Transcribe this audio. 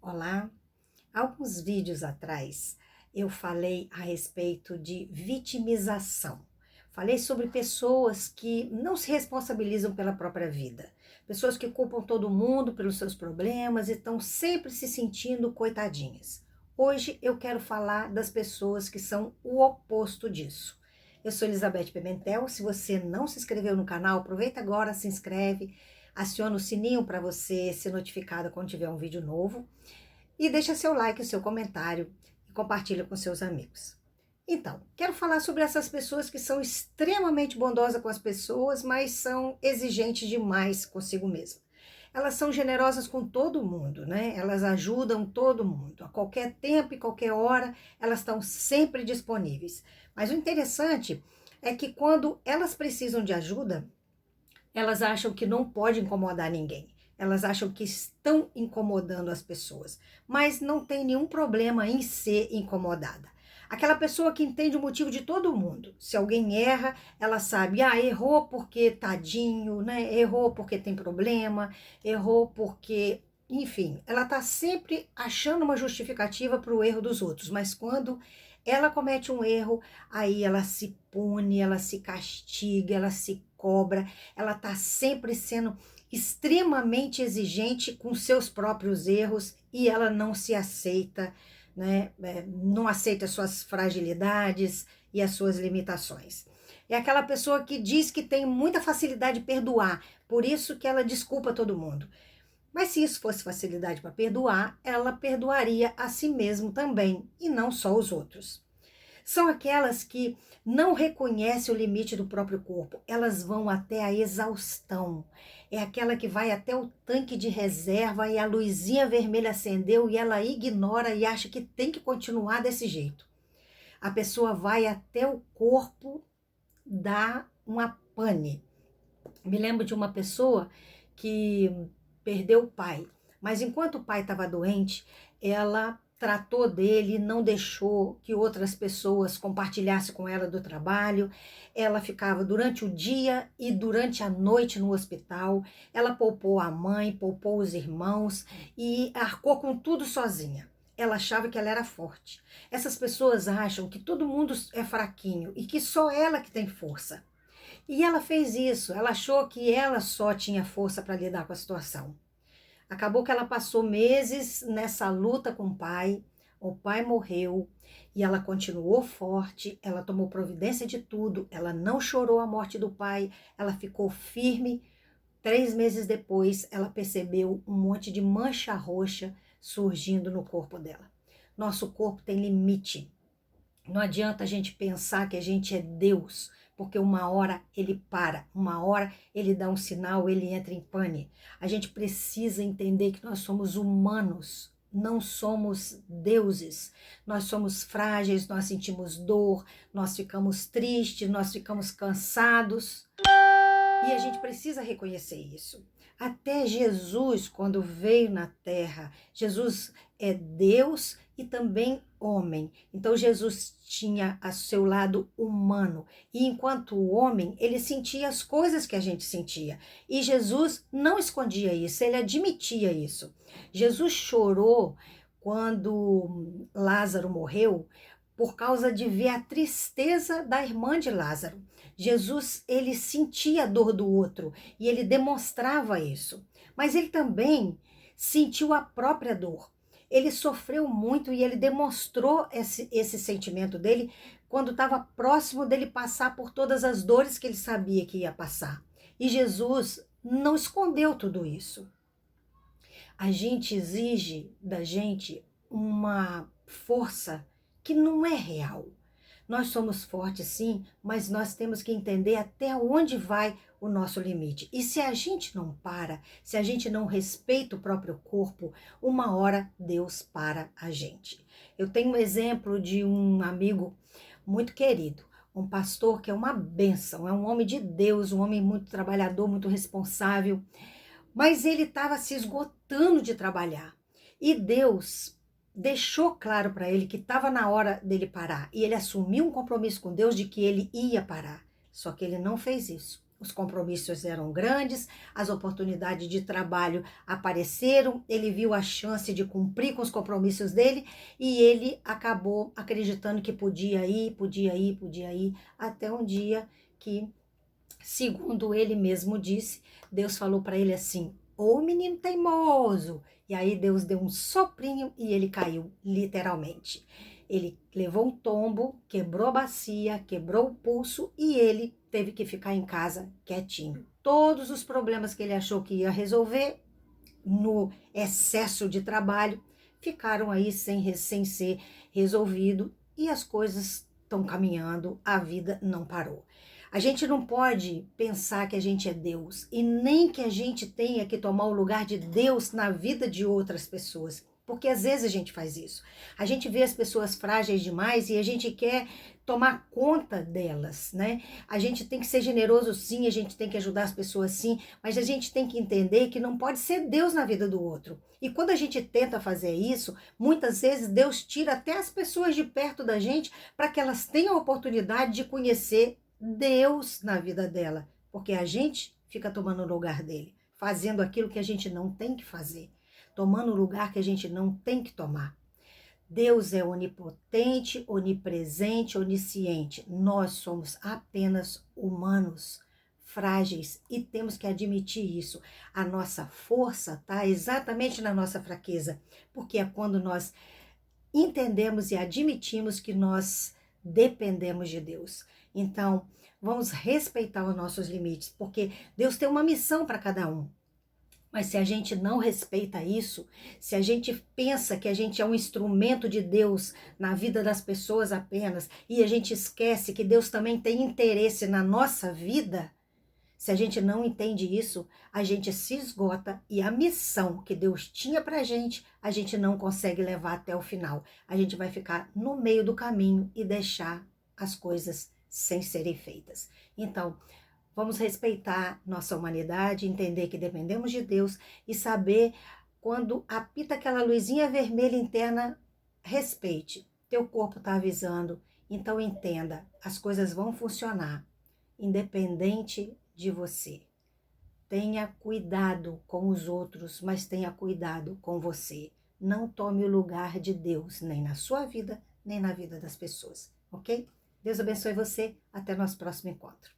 Olá, alguns vídeos atrás eu falei a respeito de vitimização. Falei sobre pessoas que não se responsabilizam pela própria vida, pessoas que culpam todo mundo pelos seus problemas e estão sempre se sentindo coitadinhas. Hoje eu quero falar das pessoas que são o oposto disso. Eu sou Elizabeth Pimentel. Se você não se inscreveu no canal, aproveita agora, se inscreve, aciona o sininho para você ser notificada quando tiver um vídeo novo. E deixa seu like, o seu comentário e compartilha com seus amigos. Então, quero falar sobre essas pessoas que são extremamente bondosas com as pessoas, mas são exigentes demais consigo mesmas. Elas são generosas com todo mundo, né? Elas ajudam todo mundo. A qualquer tempo e qualquer hora, elas estão sempre disponíveis. Mas o interessante é que quando elas precisam de ajuda, elas acham que não pode incomodar ninguém. Elas acham que estão incomodando as pessoas, mas não tem nenhum problema em ser incomodada. Aquela pessoa que entende o motivo de todo mundo. Se alguém erra, ela sabe, errou porque tadinho, né? Errou porque tem problema, errou porque, enfim, ela tá sempre achando uma justificativa para o erro dos outros, mas quando ela comete um erro, aí ela se pune, ela se castiga, ela se cobra, ela está sempre sendo extremamente exigente com seus próprios erros e ela não se aceita, né? Não aceita as suas fragilidades e as suas limitações. É aquela pessoa que diz que tem muita facilidade de perdoar, por isso que ela desculpa todo mundo. Mas se isso fosse facilidade para perdoar, ela perdoaria a si mesmo também, e não só os outros. São aquelas que não reconhecem o limite do próprio corpo, elas vão até a exaustão. É aquela que vai até o tanque de reserva e a luzinha vermelha acendeu e ela ignora e acha que tem que continuar desse jeito. A pessoa vai até o corpo dar uma pane. Me lembro de uma pessoa que perdeu o pai, mas enquanto o pai estava doente, ela tratou dele, não deixou que outras pessoas compartilhassem com ela do trabalho. Ela ficava durante o dia e durante a noite no hospital. Ela poupou a mãe, poupou os irmãos e arcou com tudo sozinha. Ela achava que ela era forte. Essas pessoas acham que todo mundo é fraquinho e que só ela que tem força. E ela fez isso, ela achou que ela só tinha força para lidar com a situação. Acabou que ela passou meses nessa luta com o pai morreu e ela continuou forte, ela tomou providência de tudo, ela não chorou a morte do pai, ela ficou firme. 3 meses depois, ela percebeu um monte de mancha roxa surgindo no corpo dela. Nosso corpo tem limite. Não adianta a gente pensar que a gente é Deus, porque uma hora ele para, uma hora ele dá um sinal, ele entra em pane. A gente precisa entender que nós somos humanos, não somos deuses. Nós somos frágeis, nós sentimos dor, nós ficamos tristes, nós ficamos cansados. E a gente precisa reconhecer isso. Até Jesus, quando veio na terra, Jesus é Deus e também homem. Então Jesus tinha a seu lado humano. E enquanto homem, ele sentia as coisas que a gente sentia. E Jesus não escondia isso, ele admitia isso. Jesus chorou quando Lázaro morreu por causa de ver a tristeza da irmã de Lázaro. Jesus, ele sentia a dor do outro e ele demonstrava isso. Mas ele também sentiu a própria dor. Ele sofreu muito e ele demonstrou esse sentimento dele quando estava próximo dele passar por todas as dores que ele sabia que ia passar. E Jesus não escondeu tudo isso. A gente exige da gente uma força que não é real. Nós somos fortes sim, mas nós temos que entender até onde vai o nosso limite. E se a gente não para, se a gente não respeita o próprio corpo, uma hora Deus para a gente. Eu tenho um exemplo de um amigo muito querido, um pastor que é uma bênção, é um homem de Deus, um homem muito trabalhador, muito responsável, mas ele estava se esgotando de trabalhar. E Deus deixou claro para ele que estava na hora dele parar. E ele assumiu um compromisso com Deus de que ele ia parar. Só que ele não fez isso. os compromissos eram grandes, as oportunidades de trabalho apareceram, ele viu a chance de cumprir com os compromissos dele e ele acabou acreditando que podia ir, até um dia que, segundo ele mesmo disse, Deus falou para ele assim: "Ô menino teimoso!" E aí Deus deu um soprinho e ele caiu, literalmente. Ele levou um tombo, quebrou a bacia, quebrou o pulso e ele teve que ficar em casa quietinho. Todos os problemas que ele achou que ia resolver no excesso de trabalho ficaram aí sem ser resolvido e as coisas estão caminhando, a vida não parou. A gente não pode pensar que a gente é Deus e nem que a gente tenha que tomar o lugar de Deus na vida de outras pessoas. Porque às vezes a gente faz isso. A gente vê as pessoas frágeis demais e a gente quer tomar conta delas, né? A gente tem que ser generoso sim, a gente tem que ajudar as pessoas sim, mas a gente tem que entender que não pode ser Deus na vida do outro. E quando a gente tenta fazer isso, muitas vezes Deus tira até as pessoas de perto da gente para que elas tenham a oportunidade de conhecer Deus na vida dela, porque a gente fica tomando o lugar dele, fazendo aquilo que a gente não tem que fazer, tomando o lugar que a gente não tem que tomar. Deus é onipotente, onipresente, onisciente. Nós somos apenas humanos, frágeis, e temos que admitir isso. A nossa força está exatamente na nossa fraqueza, porque é quando nós entendemos e admitimos que nós dependemos de Deus. Então, vamos respeitar os nossos limites, porque Deus tem uma missão para cada um. Mas se a gente não respeita isso, se a gente pensa que a gente é um instrumento de Deus na vida das pessoas apenas, e a gente esquece que Deus também tem interesse na nossa vida, se a gente não entende isso, a gente se esgota e a missão que Deus tinha pra gente, a gente não consegue levar até o final. A gente vai ficar no meio do caminho e deixar as coisas sem serem feitas. Então, vamos respeitar nossa humanidade, entender que dependemos de Deus e saber quando apita aquela luzinha vermelha interna, respeite. Teu corpo está avisando, então entenda, as coisas vão funcionar, independente de você. Tenha cuidado com os outros, mas tenha cuidado com você. Não tome o lugar de Deus, nem na sua vida, nem na vida das pessoas, ok? Deus abençoe você. Até nosso próximo encontro.